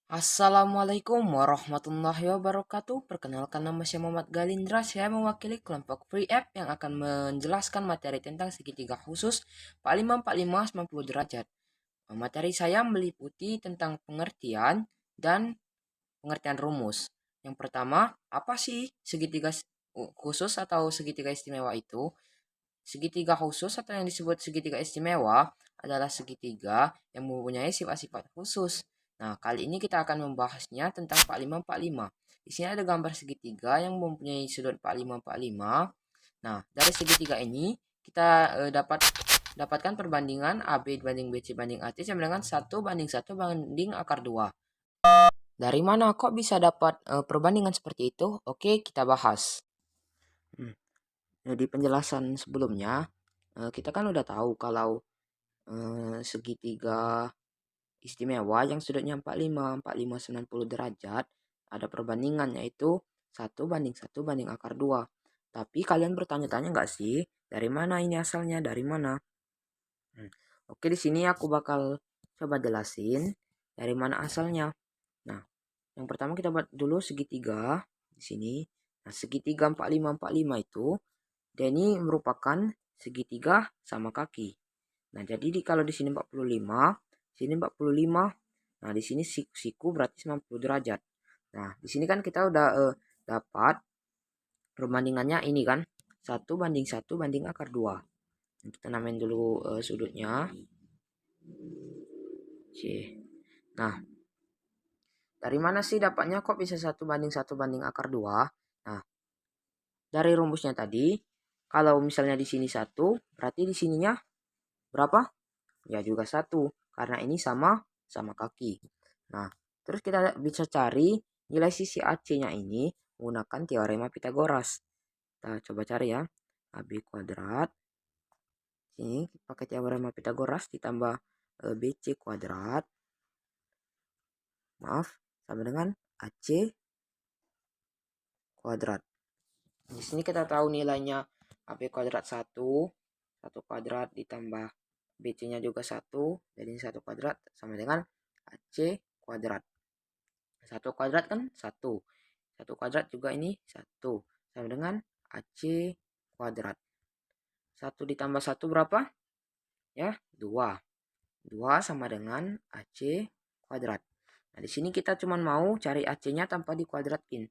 Assalamualaikum warahmatullahi wabarakatuh. Perkenalkan, nama saya Muhammad Galindra. Saya mewakili kelompok Free App yang akan menjelaskan materi tentang segitiga khusus 45 45 90 derajat. Materi saya meliputi tentang pengertian dan pengertian rumus. Yang pertama, apa sih segitiga khusus atau segitiga istimewa itu? Segitiga khusus atau yang disebut segitiga istimewa adalah segitiga yang mempunyai sifat-sifat khusus. Nah, kali ini kita akan membahasnya tentang 45 45. Di sini ada gambar segitiga yang mempunyai sudut 45 45. Nah, dari segitiga ini kita dapatkan perbandingan AB banding BC banding AC sama dengan 1 banding 1 banding akar 2. Dari mana kok bisa dapat perbandingan seperti itu? Oke, kita bahas. Hmm. Di penjelasan sebelumnya, kita kan udah tahu kalau segitiga istimewa yang sudutnya 45 90 derajat ada perbandingan, yaitu 1 banding 1 banding akar 2. Tapi kalian bertanya-tanya nggak sih, dari mana ini asalnya, dari mana? Oke, di sini aku bakal coba jelasin dari mana asalnya. Nah, yang pertama kita buat dulu segitiga di sini. Nah, segitiga 45 45 itu dia ini merupakan segitiga sama kaki. Nah, jadi kalau di sini 45, sini 45. Nah, di sini siku berarti 90 derajat. Nah, di sini kan kita udah dapat perbandingannya ini kan. 1 banding 1 banding akar 2. Kita namain dulu sudutnya C. Nah, dari mana sih dapatnya kok bisa 1 banding 1 banding akar 2? Nah, dari rumusnya tadi, kalau misalnya di sini 1, berarti di sininya berapa? Ya juga 1, karena ini sama kaki. Nah, terus kita bisa cari nilai sisi AC-nya ini menggunakan teorema Pitagoras. Kita coba cari ya. AB kuadrat. Sini pakai teorema Pitagoras ditambah BC kuadrat. Maaf, sama dengan AC kuadrat. Di sini kita tahu nilainya AB kuadrat 1 kuadrat ditambah BC-nya juga 1, jadi 1 kuadrat sama dengan AC kuadrat. 1 kuadrat kan 1. 1 kuadrat juga ini 1. Sama dengan AC kuadrat. 1 ditambah 1 berapa? Ya, 2. 2 sama dengan AC kuadrat. Nah, di sini kita cuma mau cari AC-nya tanpa dikuadratin.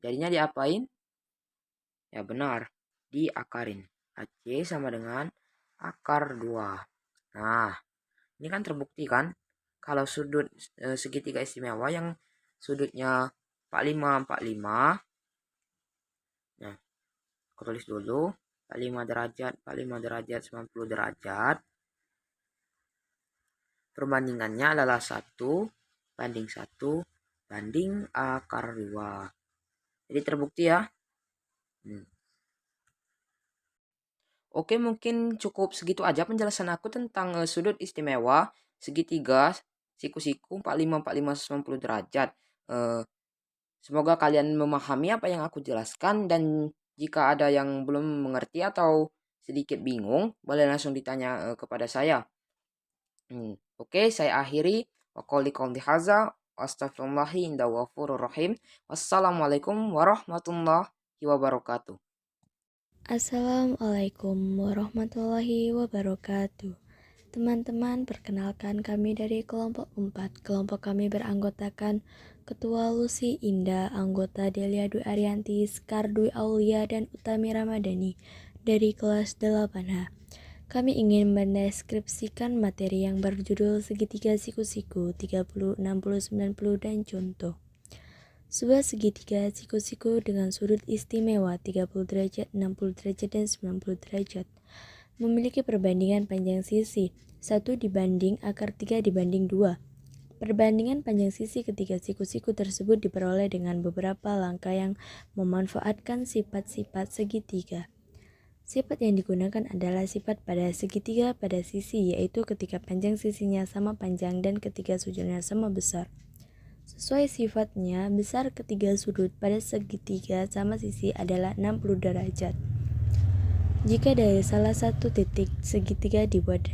Jadinya diapain? Ya benar, diakarin. AC sama dengan akar 2. Nah, ini kan terbukti kan kalau sudut segitiga istimewa yang sudutnya 45 45. Nah, aku tulis dulu 45 derajat 45 derajat 90 derajat. Perbandingannya adalah 1 banding 1 banding akar 2. Jadi terbukti ya. Oke, mungkin cukup segitu aja penjelasan aku tentang sudut istimewa segitiga siku-siku 45 45 90 derajat. Eh, Semoga kalian memahami apa yang aku jelaskan, dan jika ada yang belum mengerti atau sedikit bingung, boleh langsung ditanya kepada saya. Oke, saya akhiri. Wa qouli qouli hadza astaghfirullahi inda ghafurur rahim. Wassalamualaikum warahmatullahi wabarakatuh. Assalamualaikum warahmatullahi wabarakatuh. Teman-teman, perkenalkan kami dari kelompok 4. Kelompok kami beranggotakan Ketua Lucy Indah, anggota Delia Dwi Arianti, Skar Dwi Aulia, dan Utami Ramadhani dari kelas 8H. Kami ingin mendeskripsikan materi yang berjudul segitiga siku-siku 30, 60, 90, dan contoh. Sebuah segitiga siku-siku dengan sudut istimewa 30 derajat, 60 derajat, dan 90 derajat memiliki perbandingan panjang sisi 1 dibanding akar 3 dibanding 2. Perbandingan panjang sisi ketiga siku-siku tersebut diperoleh dengan beberapa langkah yang memanfaatkan sifat-sifat segitiga. Sifat yang digunakan adalah sifat pada segitiga pada sisi, yaitu ketika panjang sisinya sama panjang dan ketika sudutnya sama besar. Sesuai sifatnya, besar ketiga sudut pada segitiga sama sisi adalah 60 derajat. Jika dari salah satu titik segitiga dibuat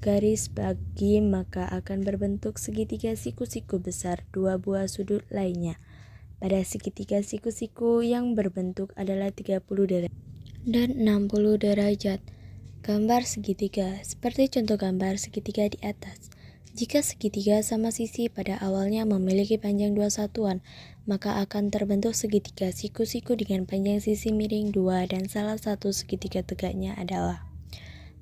garis bagi maka akan berbentuk segitiga siku-siku besar dua buah sudut lainnya. Pada segitiga siku-siku yang berbentuk adalah 30 derajat dan 60 derajat. Gambar segitiga seperti contoh gambar segitiga di atas. Jika segitiga sama sisi pada awalnya memiliki panjang dua satuan, maka akan terbentuk segitiga siku-siku dengan panjang sisi miring 2 dan salah satu segitiga tegaknya adalah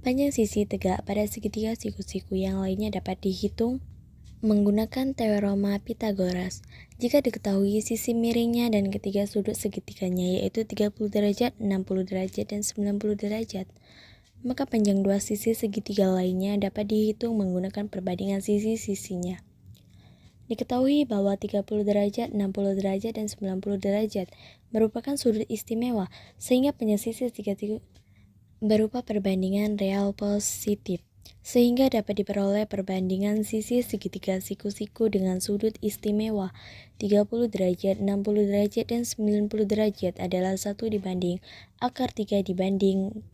panjang sisi tegak pada segitiga siku-siku yang lainnya dapat dihitung menggunakan teorema Pythagoras. Jika diketahui sisi miringnya dan ketiga sudut segitiganya yaitu 30 derajat, 60 derajat, dan 90 derajat, maka panjang dua sisi segitiga lainnya dapat dihitung menggunakan perbandingan sisi-sisinya. Diketahui bahwa 30 derajat, 60 derajat, dan 90 derajat merupakan sudut istimewa, sehingga panjang sisi segitiga berupa perbandingan real positif, sehingga dapat diperoleh perbandingan sisi segitiga siku-siku dengan sudut istimewa 30 derajat, 60 derajat, dan 90 derajat adalah 1 dibanding akar 3 dibanding.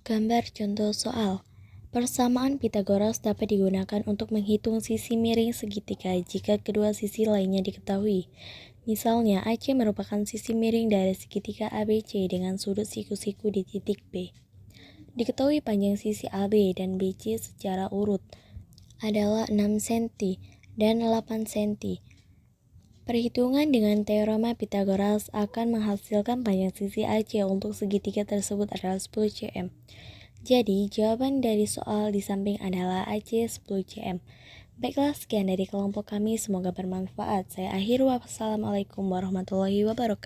Gambar contoh soal. Persamaan Pythagoras dapat digunakan untuk menghitung sisi miring segitiga jika kedua sisi lainnya diketahui. Misalnya, AC merupakan sisi miring dari segitiga ABC dengan sudut siku-siku di titik B. Diketahui panjang sisi AB dan BC secara urut adalah 6 cm dan 8 cm. Perhitungan dengan teorema Pythagoras akan menghasilkan panjang sisi AC untuk segitiga tersebut adalah 10 cm. Jadi, jawaban dari soal di samping adalah AC 10 cm. Baiklah, sekian dari kelompok kami, semoga bermanfaat. Saya akhiri, wassalamualaikum warahmatullahi wabarakatuh.